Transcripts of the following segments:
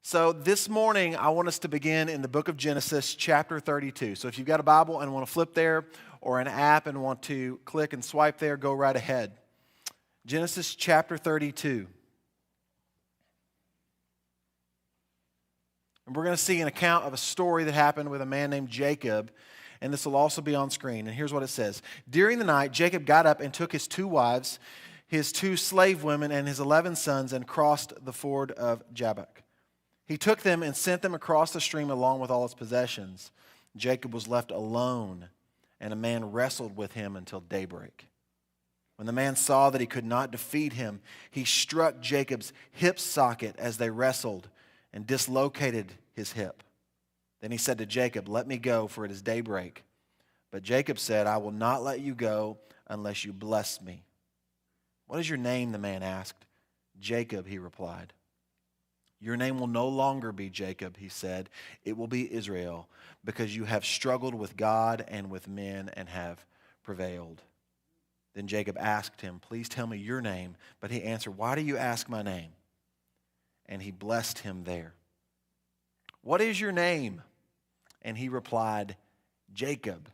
So this morning, I want us to begin in the book of Genesis, chapter 32. So if you've got a Bible and want to flip there, or an app and want to click and swipe there, go right ahead. Genesis chapter 32. And we're going to see an account of a story that happened with a man named Jacob, and this will also be on screen. And here's what it says. During the night, Jacob got up and took his 2 wives, his 2 slave women, and his 11 sons, and crossed the ford of Jabbok. He took them and sent them across the stream along with all his possessions. Jacob was left alone, and a man wrestled with him until daybreak. When the man saw that he could not defeat him, he struck Jacob's hip socket as they wrestled and dislocated his hip. Then he said to Jacob, "Let me go, for it is daybreak." But Jacob said, "I will not let you go unless you bless me." "What is your name?" the man asked. "Jacob," he replied. "Your name will no longer be Jacob," he said. "It will be Israel, because you have struggled with God and with men and have prevailed." Then Jacob asked him, "Please tell me your name." But he answered, "Why do you ask my name?" And he blessed him there. "What is your name?" And he replied, "Jacob."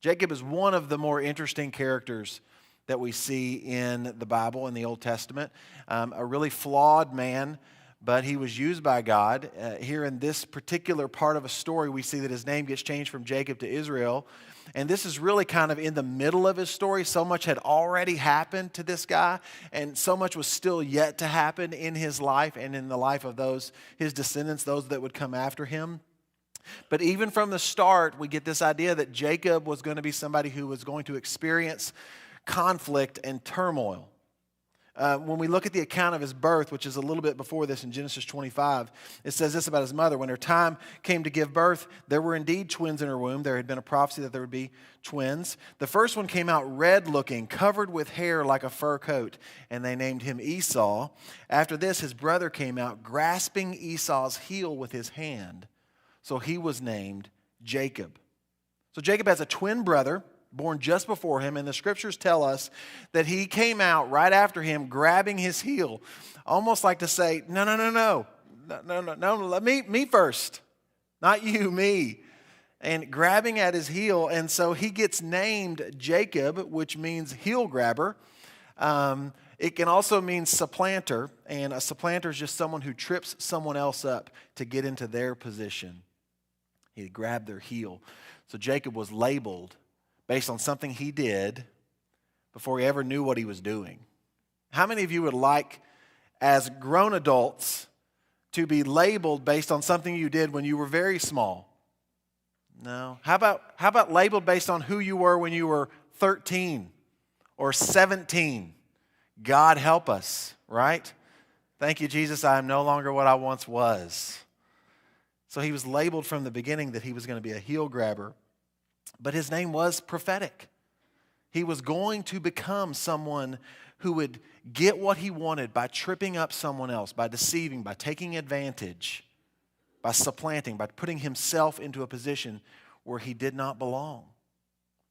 Jacob is one of the more interesting characters that we see in the Bible, in the Old Testament. A really flawed man, but he was used by God. Here in this particular part of a story, we see that his name gets changed from Jacob to Israel. And this is really kind of in the middle of his story. So much had already happened to this guy, and so much was still yet to happen in his life and in the life of those, his descendants, those that would come after him. But even from the start, we get this idea that Jacob was going to be somebody who was going to experience conflict and turmoil. When we look at the account of his birth, which is a little bit before this in Genesis 25, it says this about his mother. When her time came to give birth, there were indeed twins in her womb. There had been a prophecy that there would be twins. The first one came out red-looking, covered with hair like a fur coat, and they named him Esau. After this, his brother came out, grasping Esau's heel with his hand. So he was named Jacob. So Jacob has a twin brother born just before him, and the scriptures tell us that he came out right after him, grabbing his heel, almost like to say, no, let me first, not you, me, and grabbing at his heel. And so he gets named Jacob, which means heel grabber. It can also mean supplanter, and a supplanter is just someone who trips someone else up to get into their position. He grabbed their heel. So Jacob was labeled based on something he did before he ever knew what he was doing. How many of you would like, as grown adults, to be labeled based on something you did when you were very small? No. How about labeled based on who you were when you were 13 or 17? God help us, right? Thank you, Jesus, I am no longer what I once was. So he was labeled from the beginning that he was going to be a heel grabber. But his name was prophetic. He was going to become someone who would get what he wanted by tripping up someone else, by deceiving, by taking advantage, by supplanting, by putting himself into a position where he did not belong.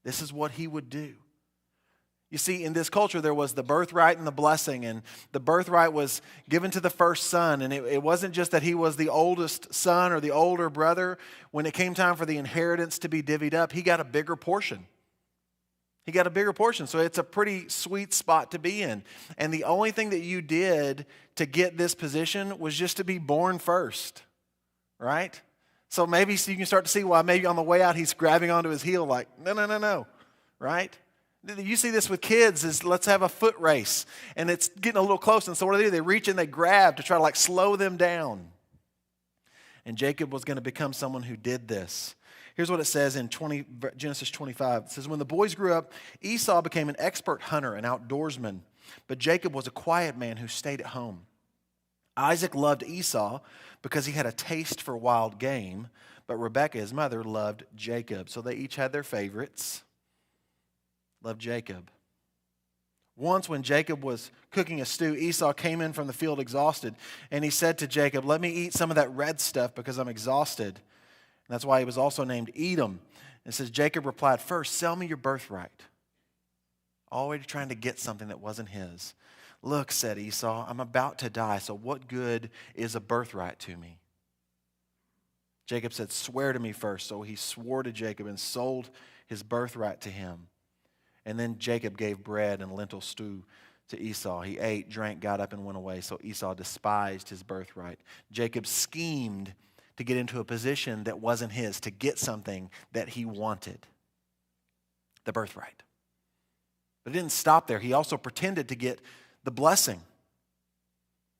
This is what he would do. You see, in this culture, there was the birthright and the blessing, and the birthright was given to the first son, and it wasn't just that he was the oldest son or the older brother. When it came time for the inheritance to be divvied up, he got a bigger portion. He got a bigger portion, so it's a pretty sweet spot to be in. And the only thing that you did to get this position was just to be born first, right? So maybe you can start to see why maybe on the way out he's grabbing onto his heel like, no, right? You see this with kids is let's have a foot race, and it's getting a little close, and so what do? They reach and they grab to try to slow them down. And Jacob was going to become someone who did this. Here's what it says in Genesis 25. It says, when the boys grew up, Esau became an expert hunter and outdoorsman, but Jacob was a quiet man who stayed at home. Isaac loved Esau because he had a taste for wild game, but Rebekah, his mother, loved Jacob. So they each had their favorites. Loved Jacob. Once when Jacob was cooking a stew, Esau came in from the field exhausted, and he said to Jacob, "Let me eat some of that red stuff because I'm exhausted." And that's why he was also named Edom. It says, Jacob replied, "First, sell me your birthright." Always trying to get something that wasn't his. "Look," said Esau, "I'm about to die, so what good is a birthright to me?" Jacob said, "Swear to me first." So he swore to Jacob and sold his birthright to him. And then Jacob gave bread and lentil stew to Esau. He ate, drank, got up, and went away. So Esau despised his birthright. Jacob schemed to get into a position that wasn't his, to get something that he wanted, the birthright. But it didn't stop there. He also pretended to get the blessing.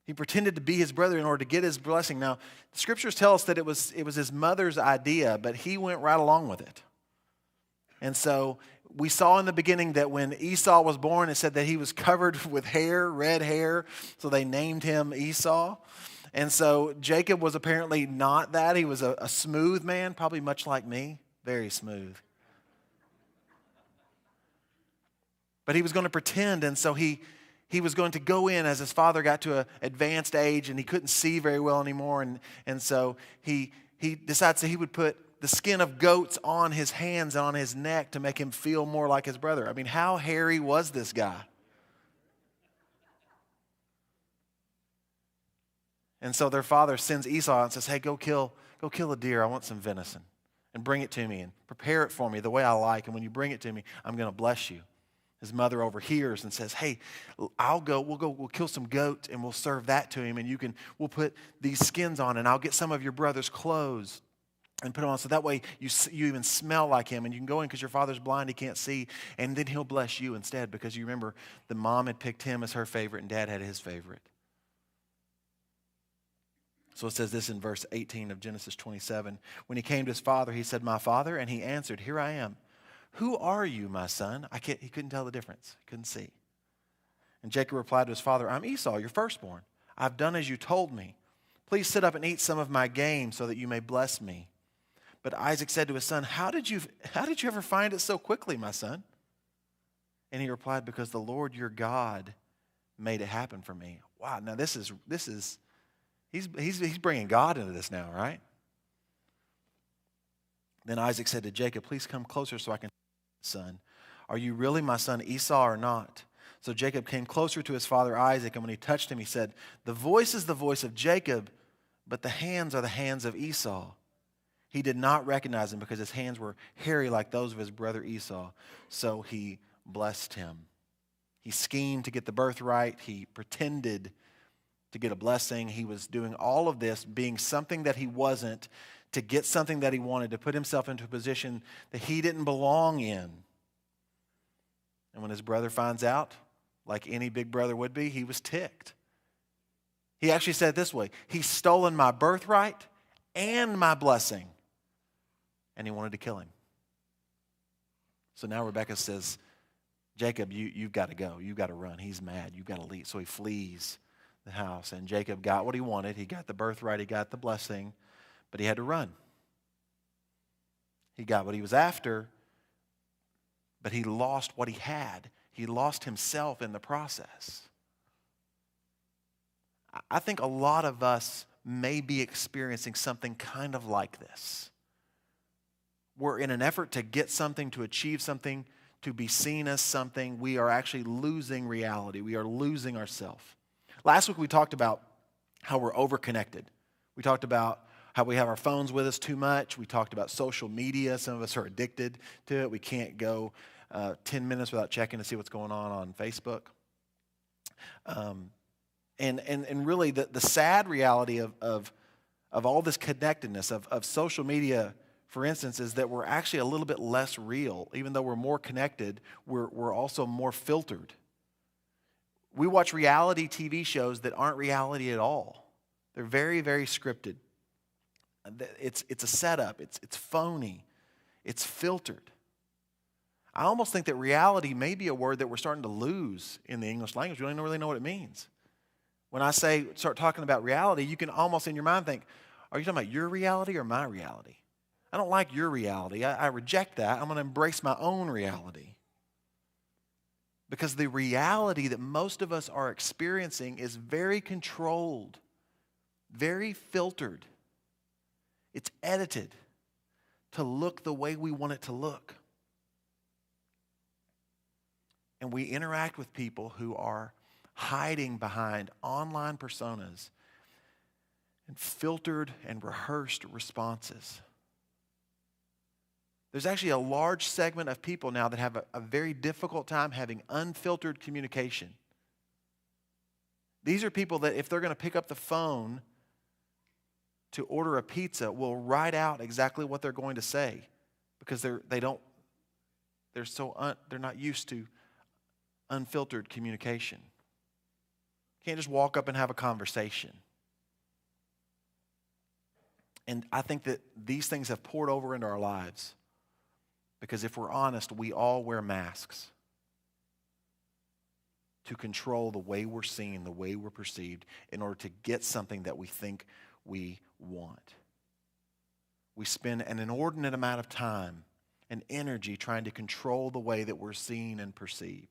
He pretended to be his brother in order to get his blessing. Now, the scriptures tell us that it was his mother's idea, but he went right along with it. And so we saw in the beginning that when Esau was born, it said that he was covered with hair, red hair, so they named him Esau. And so Jacob was apparently not that. He was a smooth man, probably much like me, very smooth. But he was going to pretend, and so he was going to go in as his father got to an advanced age and he couldn't see very well anymore. And so he decides that he would put the skin of goats on his hands and on his neck to make him feel more like his brother. I mean, how hairy was this guy? And so their father sends Esau and says, "Hey, go kill a deer. I want some venison. And bring it to me and prepare it for me the way I like. And when you bring it to me, I'm going to bless you." His mother overhears and says, "Hey, we'll kill some goat and we'll serve that to him, and we'll put these skins on, and I'll get some of your brother's clothes and put them on, so that way you even smell like him, and you can go in because your father's blind, he can't see, and then he'll bless you instead," because you remember the mom had picked him as her favorite and dad had his favorite. So it says this in verse 18 of Genesis 27. When he came to his father, he said, "My father," and he answered, "Here I am." "Who are you, my son?" He couldn't tell the difference. He couldn't see. And Jacob replied to his father, "I'm Esau, your firstborn. I've done as you told me. Please sit up and eat some of my game so that you may bless me." But Isaac said to his son, How did you ever find it so quickly, my son?" And he replied, "Because the Lord your God made it happen for me." Wow, now this is he's bringing God into this now, right? Then Isaac said to Jacob, "Please come closer so I can son. Are you really my son Esau or not?" So Jacob came closer to his father Isaac, and when he touched him, he said, "The voice is the voice of Jacob, but the hands are the hands of Esau." He did not recognize him because his hands were hairy like those of his brother Esau, so he blessed him. He schemed to get the birthright. He pretended to get a blessing. He was doing all of this, being something that he wasn't, to get something that he wanted, to put himself into a position that he didn't belong in. And when his brother finds out, like any big brother would be, he was ticked. He actually said it this way, "He's stolen my birthright and my blessing." And he wanted to kill him. So now Rebekah says, "Jacob, you've got to go. You've got to run. He's mad. You've got to leave." So he flees the house. And Jacob got what he wanted. He got the birthright. He got the blessing. But he had to run. He got what he was after, but he lost what he had. He lost himself in the process. I think a lot of us may be experiencing something kind of like this. We're in an effort to get something, to achieve something, to be seen as something, we are actually losing reality. We are losing ourselves. Last week we talked about how we're overconnected. We talked about how we have our phones with us too much. We talked about social media. Some of us are addicted to it. We can't go 10 minutes without checking to see what's going on Facebook. And really the sad reality of all this connectedness, of social media, for instance, is that we're actually a little bit less real. Even though we're more connected, we're also more filtered. We watch reality TV shows that aren't reality at all. They're very, very scripted. It's a setup. It's phony. It's filtered. I almost think that reality may be a word that we're starting to lose in the English language. We don't really know what it means. When I start talking about reality, you can almost in your mind think, are you talking about your reality or my reality? I don't like your reality. I reject that. I'm going to embrace my own reality. Because the reality that most of us are experiencing is very controlled, very filtered. It's edited to look the way we want it to look. And we interact with people who are hiding behind online personas and filtered and rehearsed responses. There's actually a large segment of people now that have a very difficult time having unfiltered communication. These are people that if they're going to pick up the phone to order a pizza, will write out exactly what they're going to say because they're not used to unfiltered communication. Can't just walk up and have a conversation. And I think that these things have poured over into our lives because if we're honest, we all wear masks to control the way we're seen, the way we're perceived, in order to get something that we think we want. We spend an inordinate amount of time and energy trying to control the way that we're seen and perceived.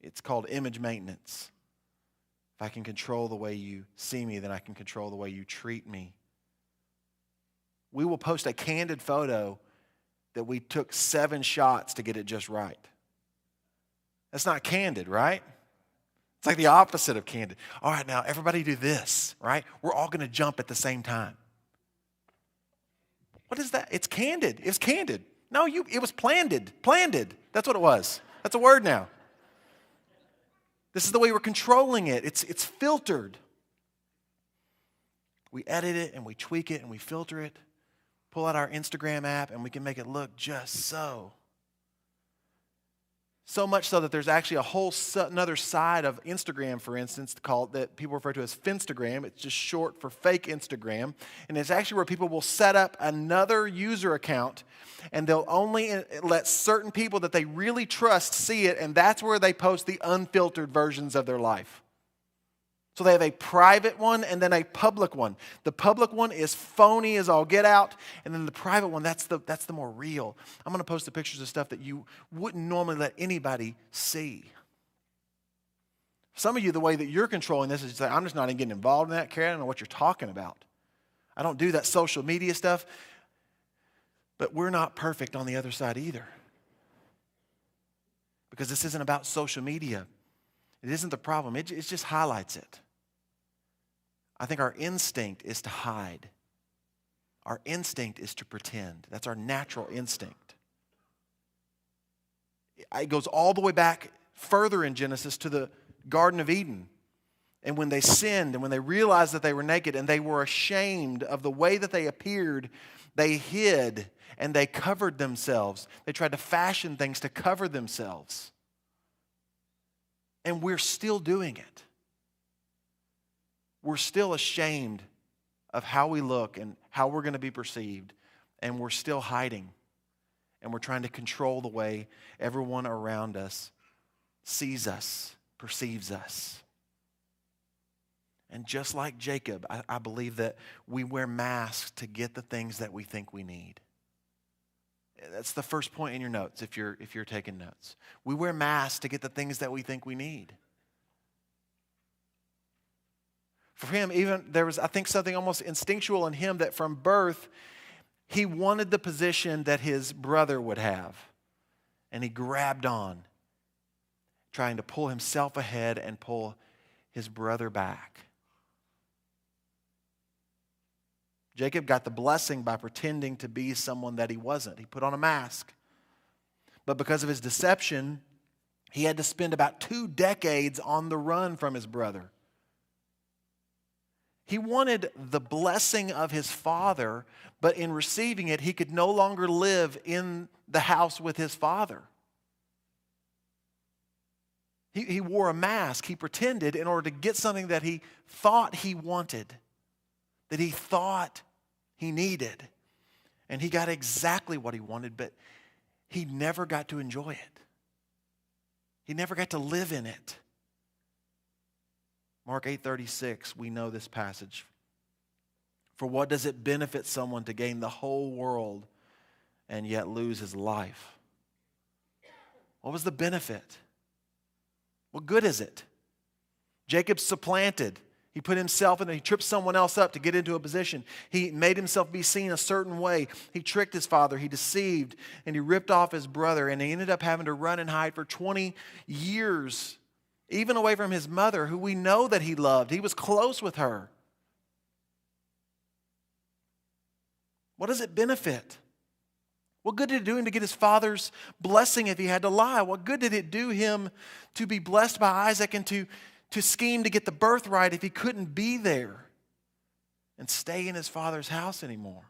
It's called image maintenance. If I can control the way you see me, then I can control the way you treat me. We will post a candid photo that we took 7 shots to get it just right. That's not candid, right? It's like the opposite of candid. All right, now everybody do this, right? We're all going to jump at the same time. What is that? It's candid. It's candid. No, it was planned. Planned. That's what it was. That's a word now. This is the way we're controlling it. It's filtered. We edit it and we tweak it and we filter it. Pull out our Instagram app and we can make it look just so. So much so that there's actually a whole another side of Instagram, for instance, that people refer to as Finstagram. It's just short for fake Instagram. And it's actually where people will set up another user account and they'll only let certain people that they really trust see it, and that's where they post the unfiltered versions of their life. So they have a private one and then a public one. The public one is phony as all get out, and then the private one, that's the more real. I'm going to post the pictures of stuff that you wouldn't normally let anybody see. Some of you, the way that you're controlling this is to say, I'm just not even getting involved in that, Karen. I don't know what you're talking about. I don't do that social media stuff. But we're not perfect on the other side either. Because this isn't about social media. It isn't the problem. It just highlights it. I think our instinct is to hide. Our instinct is to pretend. That's our natural instinct. It goes all the way back further in Genesis to the Garden of Eden. And when they sinned and when they realized that they were naked and they were ashamed of the way that they appeared, they hid and they covered themselves. They tried to fashion things to cover themselves. And we're still doing it. We're still ashamed of how we look and how we're going to be perceived. And we're still hiding. And we're trying to control the way everyone around us sees us, perceives us. And just like Jacob, I believe that we wear masks to get the things that we think we need. That's the first point in your notes if you're taking notes. We wear masks to get the things that we think we need. For him, even there was, I think, something almost instinctual in him that from birth, he wanted the position that his brother would have. And he grabbed on, trying to pull himself ahead and pull his brother back. Jacob got the blessing by pretending to be someone that he wasn't. He put on a mask. But because of his deception, he had to spend about 2 decades on the run from his brother. He wanted the blessing of his father, but in receiving it, he could no longer live in the house with his father. He wore a mask. He pretended in order to get something that he thought he wanted, that he thought he needed. And he got exactly what he wanted, but he never got to enjoy it. He never got to live in it. Mark 8:36, we know this passage. For what does it benefit someone to gain the whole world and yet lose his life? What was the benefit? What good is it? Jacob supplanted. He put himself in, he tripped someone else up to get into a position. He made himself be seen a certain way. He tricked his father, he deceived, and he ripped off his brother, and he ended up having to run and hide for 20 years even away from his mother, who we know that he loved. He was close with her. What does it benefit? What good did it do him to get his father's blessing if he had to lie? What good did it do him to be blessed by Isaac and to scheme to get the birthright if he couldn't be there and stay in his father's house anymore?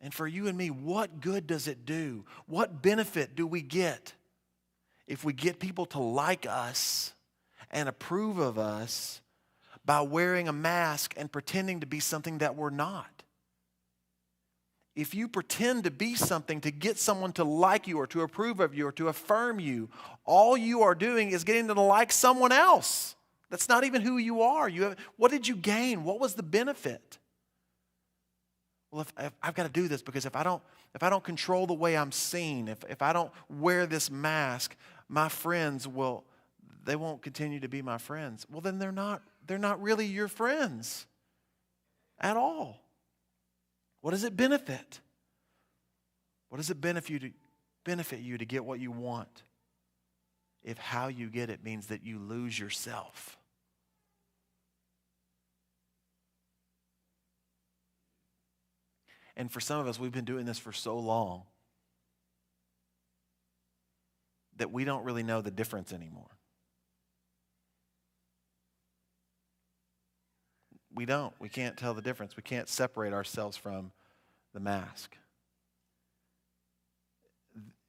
And for you and me, what good does it do? What benefit do we get if we get people to like us and approve of us by wearing a mask and pretending to be something that we're not? If you pretend to be something to get someone to like you or to approve of you or to affirm you, all you are doing is getting them to like someone else. That's not even who you are. What did you gain? What was the benefit? Well, if I've got to do this because if I don't control the way I'm seen, if I don't wear this mask, my friends they won't continue to be my friends. Well, then they're not really your friends at all. What does it benefit? What does it benefit you to get what you want if how you get it means that you lose yourself? And for some of us, we've been doing this for so long that we don't really know the difference anymore. We don't. We can't tell the difference. We can't separate ourselves from the mask.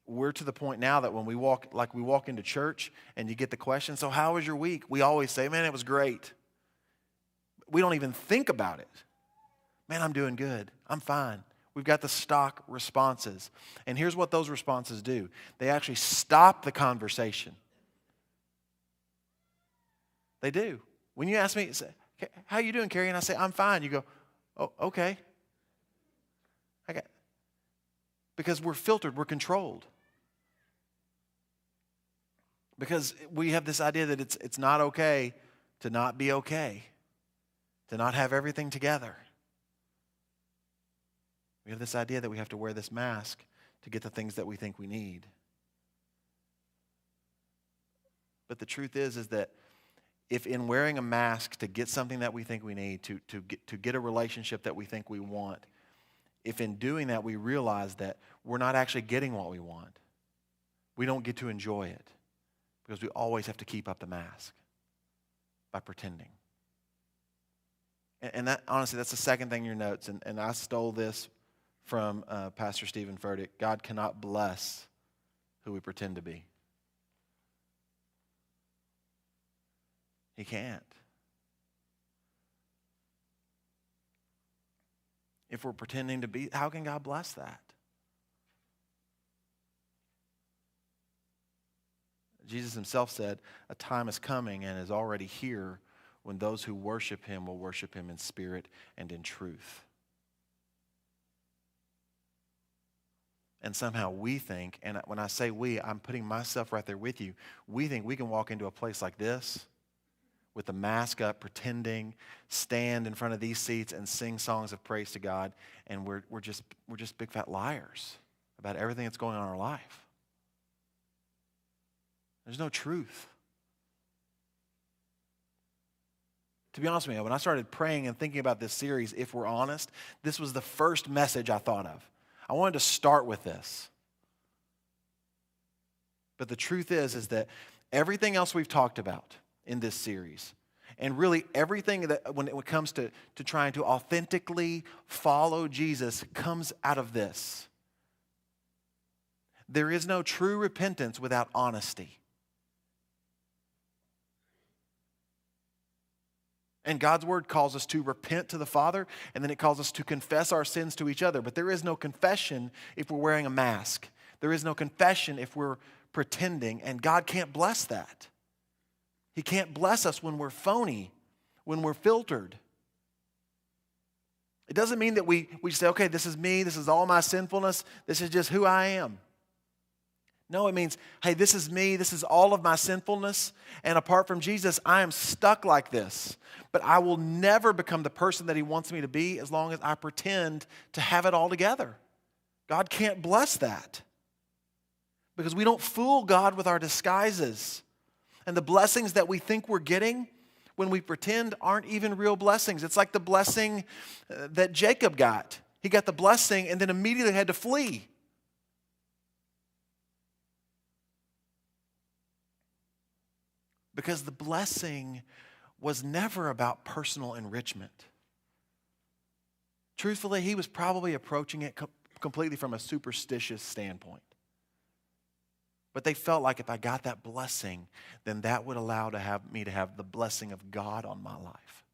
We're to the point now that when we walk into church and you get the question, so how was your week? We always say, man, it was great. We don't even think about it. Man, I'm doing good. I'm fine. We've got the stock responses. And here's what those responses do. They actually stop the conversation. They do. When you ask me, say, how you doing, Carrie? And I say, I'm fine. You go, oh, okay. Because we're filtered, we're controlled. Because we have this idea that it's not okay to not be okay, to not have everything together. We have this idea that we have to wear this mask to get the things that we think we need. But the truth is that if in wearing a mask to get something that we think we need, to get a relationship that we think we want, if in doing that we realize that we're not actually getting what we want, we don't get to enjoy it because we always have to keep up the mask by pretending. And that, honestly, that's the second thing in your notes, and I stole this from Pastor Stephen Furtick. God cannot bless who we pretend to be. He can't. If we're pretending to be, how can God bless that? Jesus himself said, a time is coming and is already here when those who worship him will worship him in spirit and in truth. And somehow we think, and when I say we, I'm putting myself right there with you, we think we can walk into a place like this with the mask up, pretending, stand in front of these seats and sing songs of praise to God, and we're just big fat liars about everything that's going on in our life. There's no truth. To be honest with you, when I started praying and thinking about this series, if we're honest, this was the first message I thought of. I wanted to start with this. But the truth is that everything else we've talked about in this series, and really everything that when it comes to trying to authentically follow Jesus, comes out of this. There is no true repentance without honesty. And God's word calls us to repent to the Father, and then it calls us to confess our sins to each other. But there is no confession if we're wearing a mask. There is no confession if we're pretending, and God can't bless that. He can't bless us when we're phony, when we're filtered. It doesn't mean that we say, okay, this is me, this is all my sinfulness, this is just who I am. No, it means, hey, this is me, this is all of my sinfulness, and apart from Jesus, I am stuck like this. But I will never become the person that he wants me to be as long as I pretend to have it all together. God can't bless that. Because we don't fool God with our disguises. And the blessings that we think we're getting when we pretend aren't even real blessings. It's like the blessing that Jacob got. He got the blessing and then immediately had to flee. Because the blessing was never about personal enrichment. Truthfully, he was probably approaching it completely from a superstitious standpoint. But they felt like if I got that blessing, then that would allow me to have the blessing of God on my life.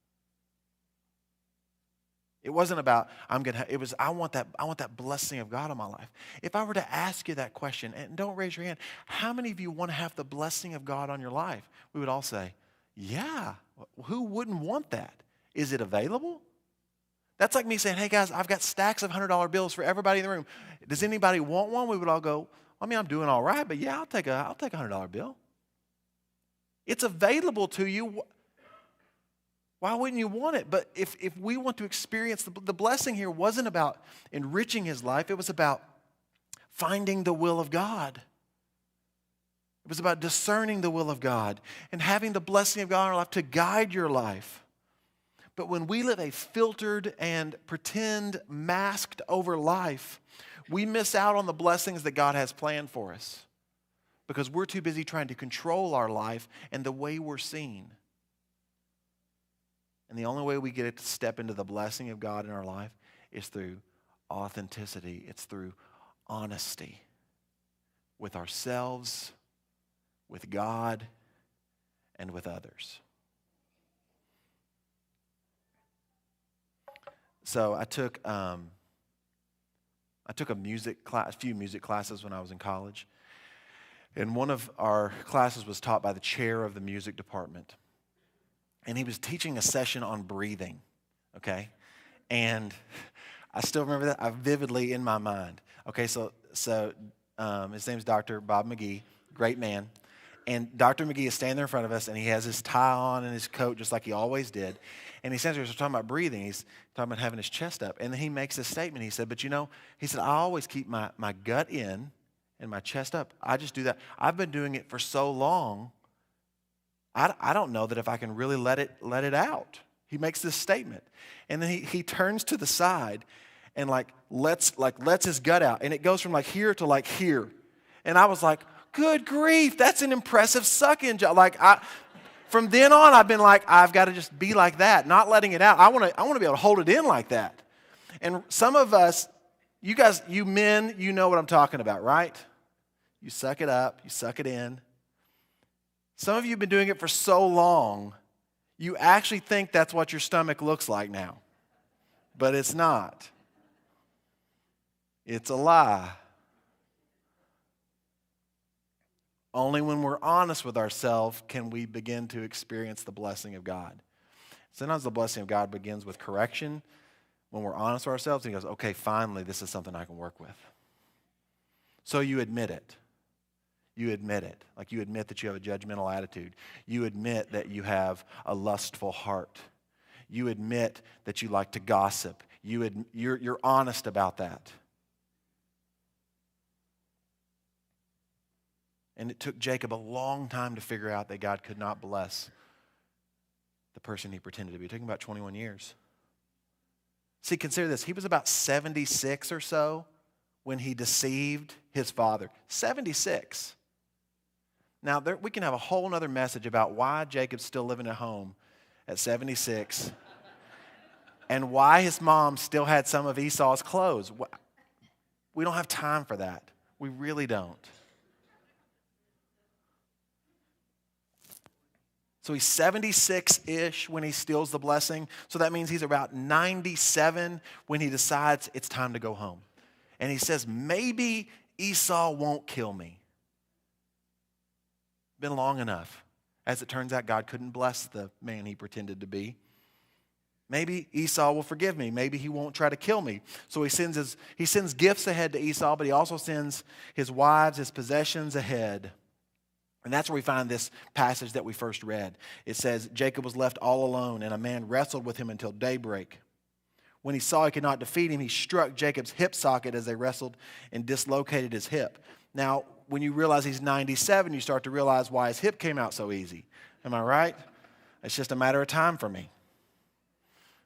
It wasn't about I want that blessing of God on my life. If I were to ask you that question, and don't raise your hand, how many of you want to have the blessing of God on your life? We would all say, yeah. Who wouldn't want that? Is it available? That's like me saying, hey guys, I've got stacks of $100 bills for everybody in the room. Does anybody want one? We would all go, I mean, I'm doing all right, but yeah, I'll take a $100 bill. It's available to you. Why wouldn't you want it? But if we want to experience the blessing here wasn't about enriching his life. It was about finding the will of God. It was about discerning the will of God and having the blessing of God in our life to guide your life. But when we live a filtered and pretend masked over life, we miss out on the blessings that God has planned for us because we're too busy trying to control our life and the way we're seen. And the only way we get to step into the blessing of God in our life is through authenticity. It's through honesty with ourselves, with God, and with others. So I took a music class, a few music classes when I was in college. And one of our classes was taught by the chair of the music department. And he was teaching a session on breathing, okay? And I still remember that vividly in my mind. Okay, so his name's Dr. Bob McGee, great man. And Dr. McGee is standing there in front of us, and he has his tie on and his coat just like he always did. And he stands there, he's talking about breathing. He's talking about having his chest up. And then he makes this statement. He said, but you know, he said, I always keep my gut in and my chest up. I just do that. I've been doing it for so long, I don't know that if I can really let it out. He makes this statement. And then he turns to the side and lets his gut out. And it goes from here to here. And I was like, good grief, that's an impressive suck-in job. From then on, I've been I've got to just be like that, not letting it out. I want to be able to hold it in like that. And some of us, you guys, you men, you know what I'm talking about, right? You suck it up, you suck it in. Some of you have been doing it for so long, you actually think that's what your stomach looks like now. But it's not. It's a lie. Only when we're honest with ourselves can we begin to experience the blessing of God. Sometimes the blessing of God begins with correction. When we're honest with ourselves, and he goes, okay, finally, this is something I can work with. So you admit it. You admit it. You admit that you have a judgmental attitude. You admit that you have a lustful heart. You admit that you like to gossip. You're honest about that. And it took Jacob a long time to figure out that God could not bless the person he pretended to be. It took him about 21 years. See, consider this. He was about 76 or so when he deceived his father. 76. Now, we can have a whole other message about why Jacob's still living at home at 76 and why his mom still had some of Esau's clothes. We don't have time for that. We really don't. So he's 76-ish when he steals the blessing. So that means he's about 97 when he decides it's time to go home. And he says, maybe Esau won't kill me. Been long enough. As it turns out, God couldn't bless the man he pretended to be. Maybe Esau will forgive me. Maybe he won't try to kill me. So he sends gifts ahead to Esau, but he also sends his wives, his possessions ahead. And that's where we find this passage that we first read. It says, Jacob was left all alone, and a man wrestled with him until daybreak. When he saw he could not defeat him, he struck Jacob's hip socket as they wrestled and dislocated his hip. Now, when you realize he's 97, you start to realize why his hip came out so easy. Am I right? It's just a matter of time for me.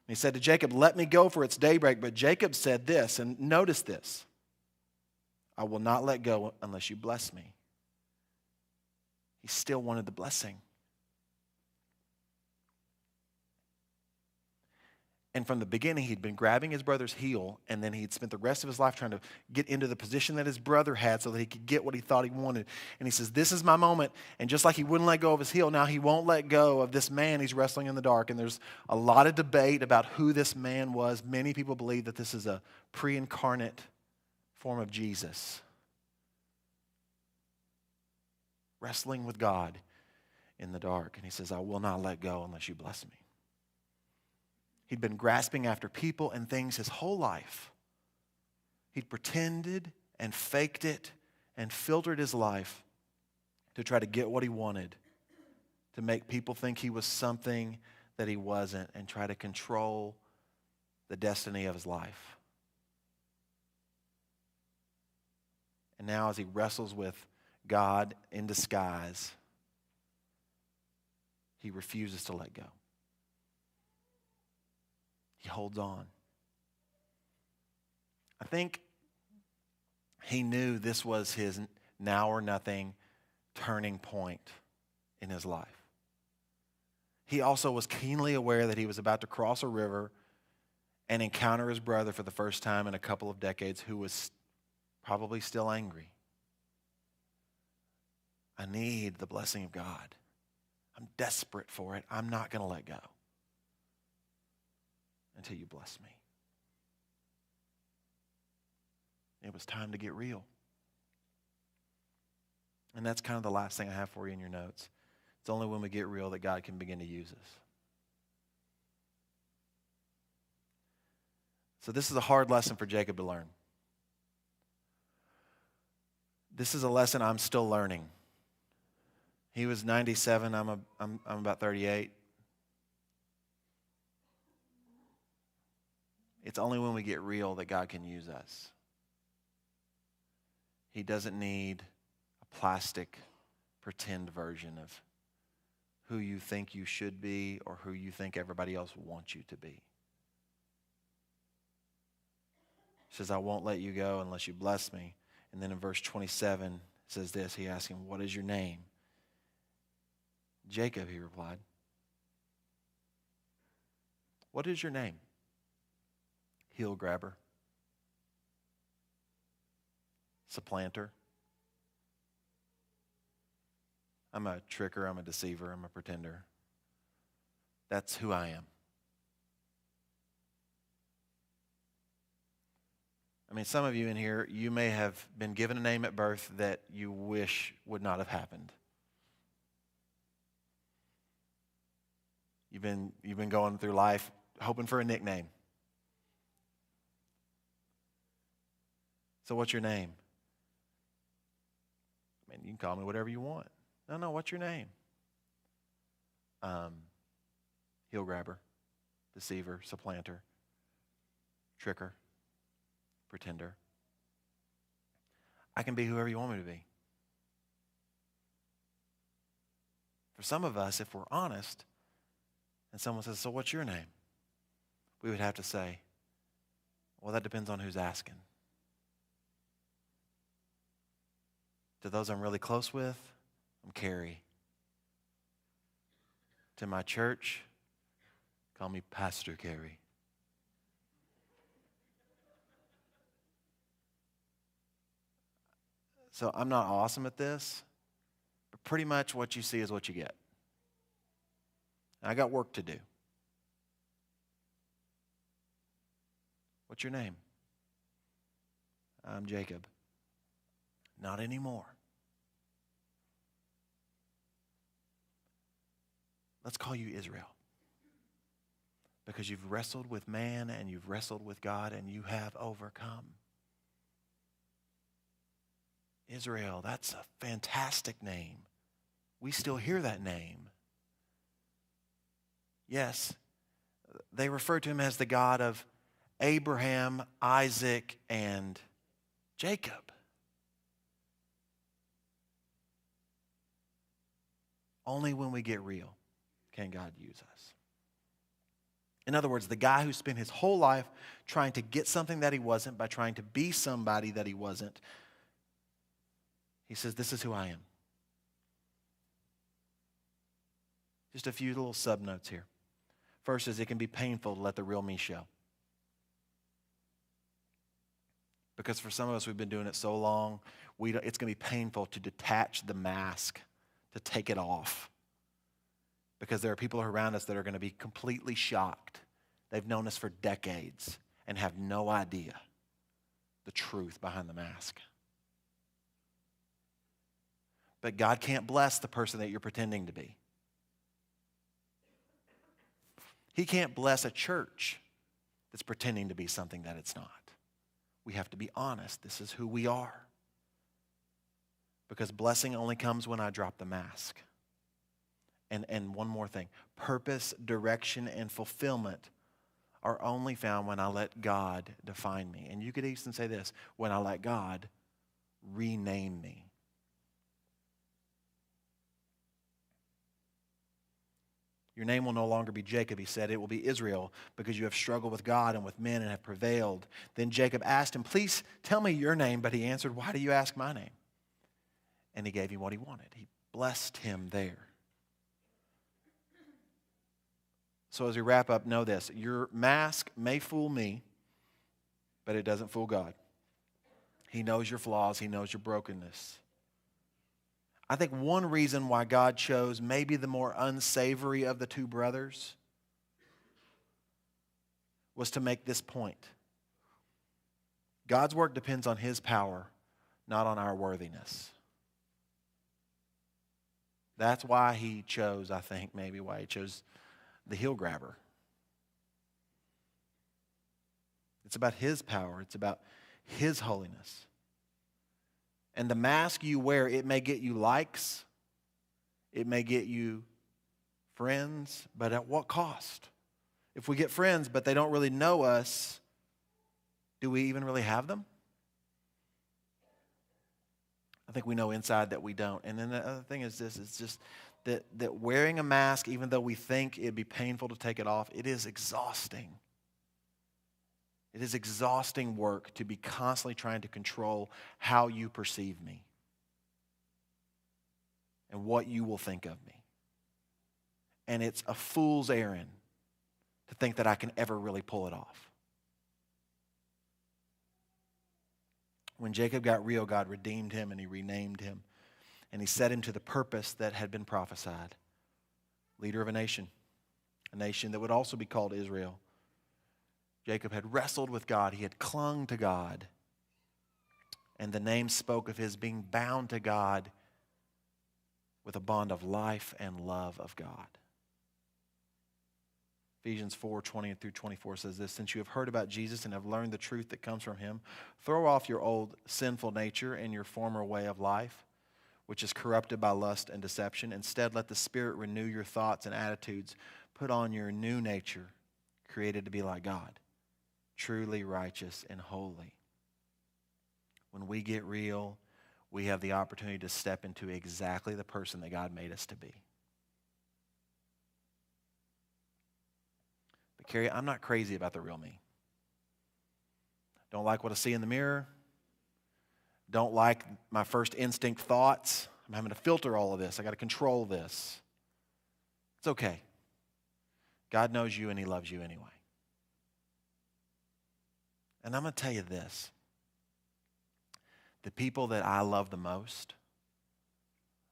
He said to Jacob, let me go, for it's daybreak. But Jacob said this, and notice this: I will not let go unless you bless me. He still wanted the blessing. And from the beginning, he'd been grabbing his brother's heel, and then he'd spent the rest of his life trying to get into the position that his brother had so that he could get what he thought he wanted. And he says, this is my moment. And just like he wouldn't let go of his heel, now he won't let go of this man he's wrestling in the dark. And there's a lot of debate about who this man was. Many people believe that this is a pre-incarnate form of Jesus, wrestling with God in the dark. And he says, I will not let go unless you bless me. He'd been grasping after people and things his whole life. He'd pretended and faked it and filtered his life to try to get what he wanted, to make people think he was something that he wasn't, and try to control the destiny of his life. And now as he wrestles with God in disguise, he refuses to let go. He holds on. I think he knew this was his now or nothing turning point in his life. He also was keenly aware that he was about to cross a river and encounter his brother for the first time in a couple of decades, who was probably still angry. I need the blessing of God. I'm desperate for it. I'm not going to let go until you bless me. It was time to get real. And that's kind of the last thing I have for you in your notes. It's only when we get real that God can begin to use us. So this is a hard lesson for Jacob to learn. This is a lesson I'm still learning. He was 97, I'm about 38. It's only when we get real that God can use us. He doesn't need a plastic, pretend version of who you think you should be or who you think everybody else wants you to be. He says, I won't let you go unless you bless me. And then in verse 27, it says this. He asked him, what is your name? Jacob, he replied. What is your name? Heel grabber, supplanter. I'm a tricker, I'm a deceiver, I'm a pretender. That's who I am. I mean, some of you in here, you may have been given a name at birth that you wish would not have happened. You've been going through life hoping for a nickname. So what's your name? I mean, you can call me whatever you want. No, what's your name? Heel grabber, deceiver, supplanter, tricker, pretender. I can be whoever you want me to be. For some of us, if we're honest, and someone says, so what's your name? We would have to say, well, that depends on who's asking. To those I'm really close with, I'm Carrie. To my church, call me Pastor Carrie. So I'm not awesome at this, but pretty much what you see is what you get. And I got work to do. What's your name? I'm Jacob. Not anymore. Let's call you Israel. Because you've wrestled with man and you've wrestled with God and you have overcome. Israel, that's a fantastic name. We still hear that name. Yes, they refer to him as the God of Abraham, Isaac, and Jacob. Only when we get real can God use us. In other words, the guy who spent his whole life trying to get something that he wasn't by trying to be somebody that he wasn't, he says, this is who I am. Just a few little sub-notes here. First is it can be painful to let the real me show. Because for some of us, we've been doing it so long, it's going to be painful to detach the mask, to take it off. Because there are people around us that are going to be completely shocked. They've known us for decades and have no idea the truth behind the mask. But God can't bless the person that you're pretending to be. He can't bless a church that's pretending to be something that it's not. We have to be honest. This is who we are. Because blessing only comes when I drop the mask. And one more thing. Purpose, direction, and fulfillment are only found when I let God define me. And you could even say this, when I let God rename me. Your name will no longer be Jacob, he said. It will be Israel, because you have struggled with God and with men and have prevailed. Then Jacob asked him, please tell me your name. But he answered, why do you ask my name? And he gave him what he wanted. He blessed him there. So as we wrap up, know this. Your mask may fool me, but it doesn't fool God. He knows your flaws. He knows your brokenness. I think one reason why God chose maybe the more unsavory of the two brothers was to make this point. God's work depends on His power, not on our worthiness. That's why He chose, I think, maybe why He chose the heel grabber. It's about His power. It's about His holiness. And the mask you wear, it may get you likes. It may get you friends. But at what cost? If we get friends, but they don't really know us, do we even really have them? I think we know inside that we don't. And then the other thing is this. It's just that wearing a mask, even though we think it'd be painful to take it off, it is exhausting. It is exhausting work to be constantly trying to control how you perceive me and what you will think of me. And it's a fool's errand to think that I can ever really pull it off. When Jacob got real, God redeemed him and He renamed him. And He set him to the purpose that had been prophesied. Leader of a nation that would also be called Israel. Jacob had wrestled with God. He had clung to God. And the name spoke of his being bound to God with a bond of life and love of God. Ephesians 4:20 through 24 says this, since you have heard about Jesus and have learned the truth that comes from Him, throw off your old sinful nature and your former way of life, which is corrupted by lust and deception. Instead, let the Spirit renew your thoughts and attitudes. Put on your new nature, created to be like God, truly righteous and holy. When we get real, we have the opportunity to step into exactly the person that God made us to be. But Carrie, I'm not crazy about the real me. Don't like what I see in the mirror. Don't like my first instinct thoughts. I'm having to filter all of this. I got to control this. It's okay. God knows you and He loves you anyway. And I'm going to tell you this. The people that I love the most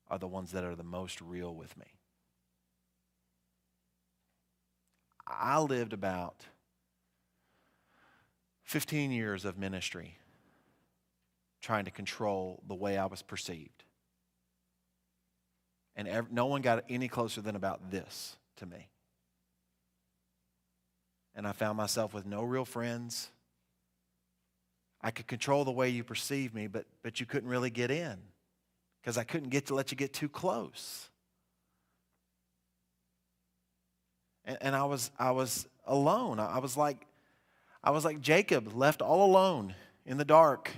are the ones that are the most real with me. I lived about 15 years of ministry trying to control the way I was perceived. And no one got any closer than about this to me. And I found myself with no real friends. I could control the way you perceive me, but you couldn't really get in because I couldn't get to let you get too close. And I was alone. I was like Jacob, left all alone in the dark.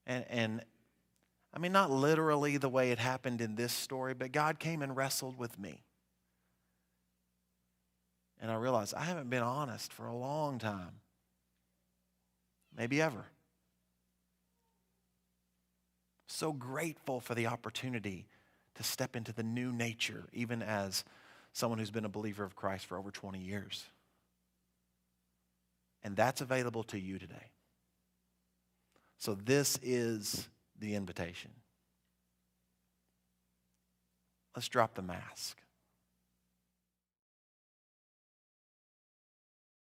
And I mean, not literally the way it happened in this story, but God came and wrestled with me. And I realized I haven't been honest for a long time. Maybe ever. So grateful for the opportunity to step into the new nature, even as someone who's been a believer of Christ for over 20 years. And that's available to you today. So this is the invitation. Let's drop the mask.